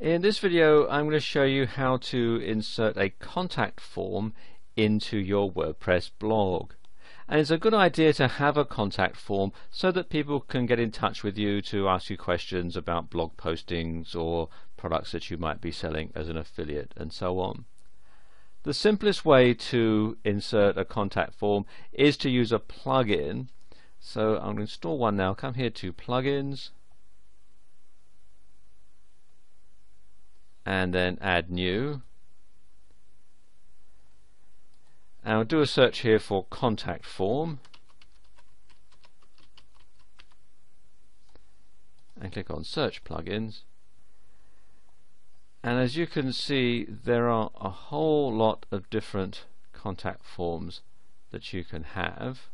In this video I'm going to show you how to insert a contact form into your WordPress blog. And it's a good idea to have a contact form so that people can get in touch with you to ask you questions about blog postings or products that you might be selling as an affiliate and so on. The simplest way to insert a contact form is to use a plugin. So I'm going to install one now. Come here to plugins and then add new, and I'll do a search here for contact form and click on search plugins, and as you can see there are a whole lot of different contact forms that you can have,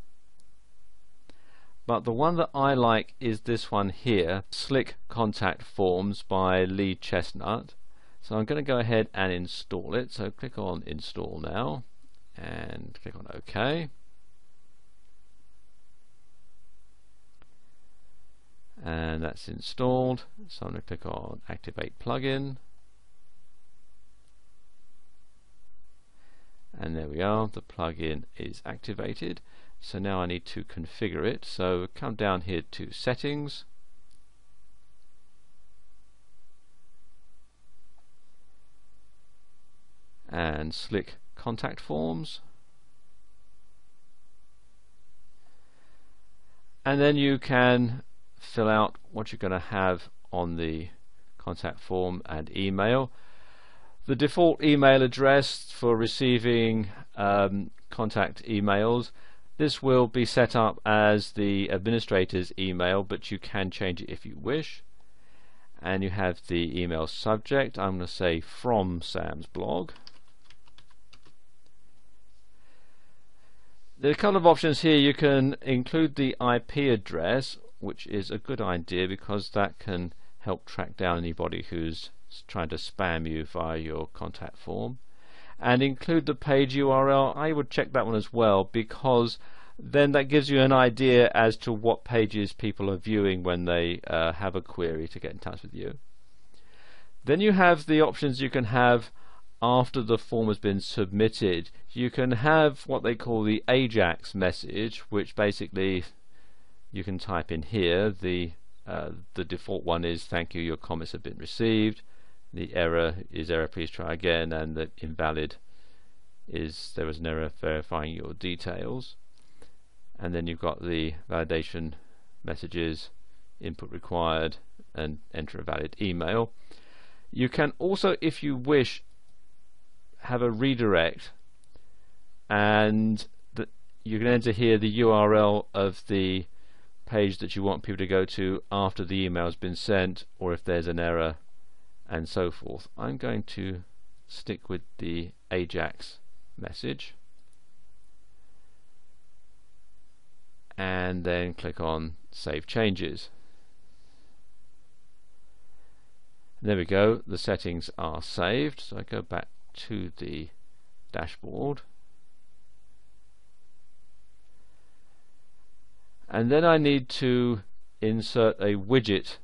but the one that I like is this one here, Slick Contact Forms by Lee Chestnut. So I'm going to go ahead and install it. So click on install now and click on OK. And that's installed. So I'm going to click on activate plugin. And there we are, the plugin is activated. So now I need to configure it. So come down here to settings. And Slick Contact Forms, and then you can fill out what you're going to have on the contact form and email. The default email address for receiving contact emails, this will be set up as the administrator's email, but you can change it if you wish. And you have the email subject. I'm going to say from Sam's blog. There are a couple of options here. You can include the IP address, which is a good idea because that can help track down anybody who's trying to spam you via your contact form, and include the page URL. I would check that one as well, because then that gives you an idea as to what pages people are viewing when they have a query to get in touch with you. Then you have the options you can have after the form has been submitted. You can have what they call the AJAX message, which basically you can type in here. The default one is thank you, your comments have been received. The error is error, please try again, and the invalid is there was an error verifying your details. And then you've got the validation messages, input required, and enter a valid email. You can also, if you wish, have a redirect, and you can enter here the URL of the page that you want people to go to after the email has been sent, or if there's an error, and so forth. I'm going to stick with the AJAX message and then click on Save Changes. There we go, the settings are saved. So I go back to the dashboard, and then I need to insert a widget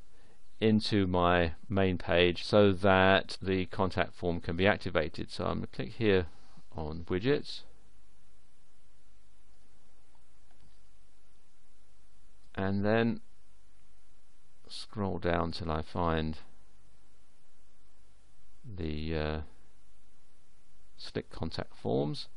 into my main page so that the contact form can be activated. So I'm going to click here on widgets, and then scroll down till I find the Slick Contact Forms.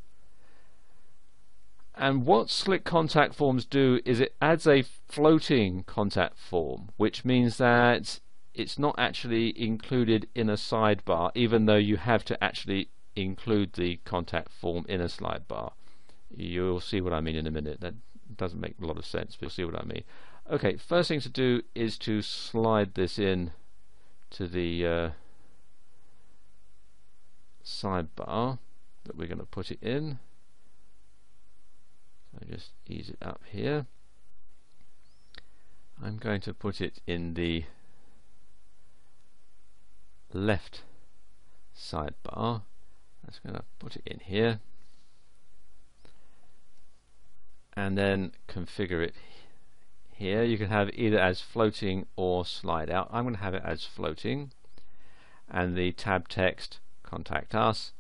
And what Slick Contact Forms do is it adds a floating contact form, which means that it's not actually included in a sidebar, even though you have to actually include the contact form in a sidebar. You'll see what I mean in a minute. That doesn't make a lot of sense, but you'll see what I mean. Okay, first thing to do is to slide this in to the sidebar that we're going to put it in. So just ease it up here. I'm going to put it in the left sidebar. I'm just going to put it in here and then configure it here. You can have either as floating or slide out. I'm going to have it as floating, and the tab text contact us.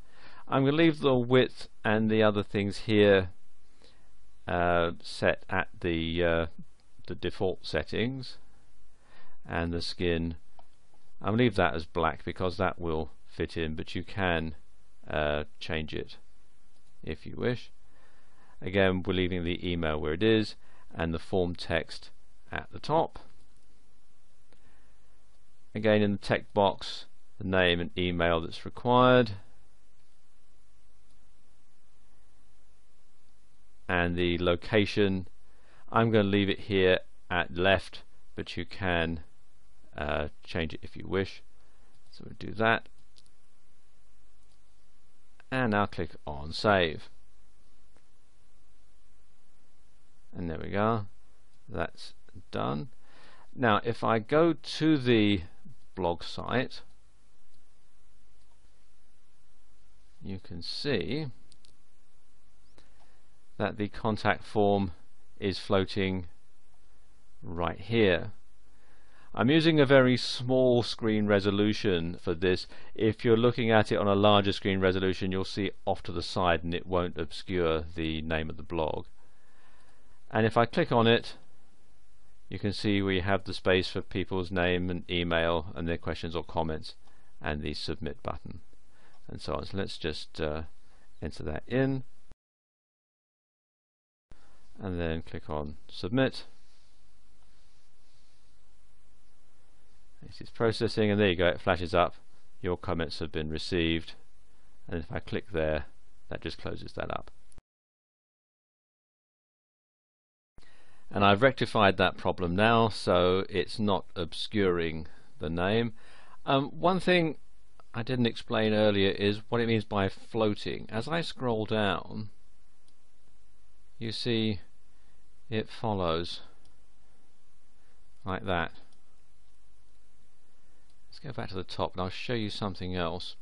I'm going to leave the width and the other things here set at the default settings, and the skin I'll leave that as black because that will fit in, but you can change it if you wish. Again, we're leaving the email where it is and the form text at the top. Again, in the text box, the name and email that's required, and the location I'm going to leave it here at left, but you can change it if you wish. So we'll do that, and now click on save, and there we go, that's done. Now if I go to the blog site, you can see that the contact form is floating right here. I'm using a very small screen resolution for this. If you're looking at it on a larger screen resolution, you'll see off to the side and it won't obscure the name of the blog. And if I click on it, you can see we have the space for people's name and email and their questions or comments, and the submit button and so on. So let's just enter that in and then click on submit. This is processing, and there you go, it flashes up, your comments have been received, and if I click there, that just closes that up. And I've rectified that problem now, so it's not obscuring the name. One thing I didn't explain earlier is what it means by floating. As I scroll down, you see it follows like that. Let's go back to the top and I'll show you something else.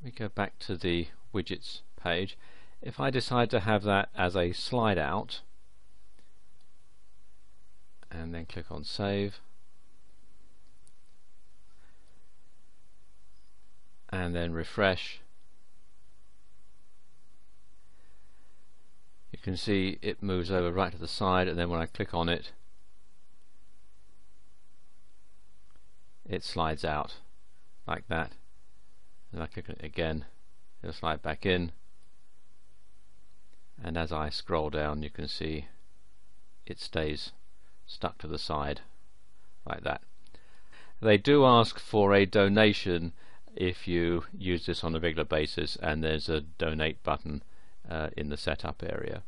We go back to the widgets page. If I decide to have that as a slide out and then click on save and then refresh, you can see it moves over right to the side, and then when I click on it, it slides out like that, and I click on it again, it'll slide back in, and as I scroll down you can see it stays stuck to the side like that. They do ask for a donation if you use this on a regular basis, and there's a donate button in the setup area.